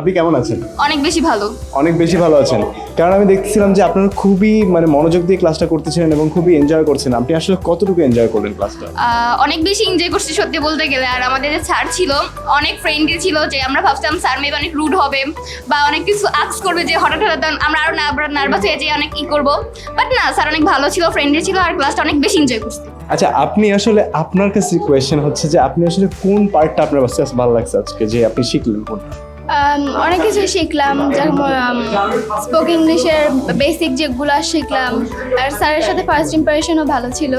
আপনি কেমন আছেন? অনেক বেশি ভালো। অনেক বেশি ভালো আছেন, কারণ আমি দেখছিলাম যে আপনারা খুবই মানে মনোযোগ দিয়ে ক্লাসটা করতেছিলেন এবং খুবই এনজয় করছেন। আপনি আসলে কতটুকু এনজয় করলেন ক্লাসটা? অনেক বেশি এনজয় করছি সত্যি বলতে গেলে। আর আমাদের যে স্যার ছিল অনেক ফ্রেন্ডলি ছিল, যে আমরা ভাবছিলাম স্যার মেবি অনেক রুড হবে বা অনেক কিছু আক্স করবে, যে হঠাৎ হঠাৎ আমরা আরো নার্ভাস হয়ে যাই, অনেক ই করবো। বাট না, স্যার অনেক ভালো ছিল, ফ্রেন্ডলি ছিল, আর ক্লাসটা অনেক বেশি এনজয় করছি। আচ্ছা, আপনি আসলে আপনার কাছে কোয়েশ্চেন হচ্ছে যে আপনি আসলে কোন পার্টটা আপনার কাছে ভালো লাগছে আজকে যে আপনি শিখলেন কোনটা? অনেক কিছু শিখলাম, যেমন স্পোকেন ইংলিশের বেসিক যেগুলো শিখলাম। আর স্যারের সাথে ফার্স্ট ইম্প্রেশনও ভালো ছিল।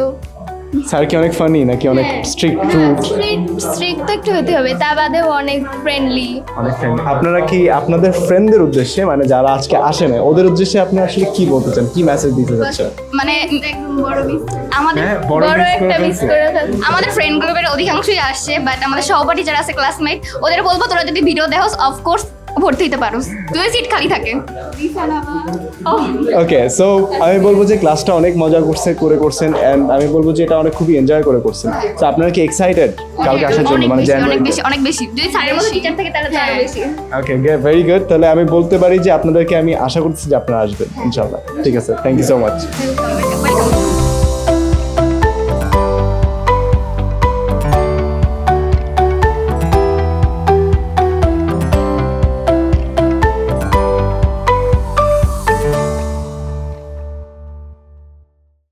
স্যার কি অনেক ফানি নাকি অনেক স্ট্রিক্ট রুড? স্ট্রিক্ট তো একটু হতে হবে, তা বাদেও অনেক ফ্রেন্ডলি। অনেক ফ্রেন্ড। আপনারা কি আপনাদের ফ্রেন্ডদের উদ্দেশ্যে, মানে যারা আজকে আসে না ওদের উদ্দেশ্যে আপনি আসলে কি বলতে চান, কি মেসেজ দিতে চাচ্ছেন? মানে আমাদের হ্যাঁ, বড় একটা মিস করে ফেলছি। আমাদের ফ্রেন্ড গ্রুপের অধিকাংশই আসছে, বাট আমাদের সহপাঠী যারা আছে ক্লাসমেট, ওদের বলবো তোরা যদি ভিডিও দেখো অফকোর্স ভর্তি হতে পারো, যদি সিট খালি থাকে। ওকে, সো আমি বলবো যে ক্লাসটা অনেক মজা করছেন এন্ড আমি বলবো যে এটা অনেক খুবই এনজয় করছেন। তো আপনারা কি এক্সাইটেড কালকে আসার জন্য, মানে অনেক বেশি যদি স্যারের মতো টিচার থাকে তাহলে তো আরো বেশি। ওকে, ভেরি গুড। তাহলে আমি বলতে পারি যে আপনাদেরকে আমি আশা করতেছি যে আপনারা আসবেন ইনশাআল্লাহ। ঠিক আছে, thank you so much. Welcome.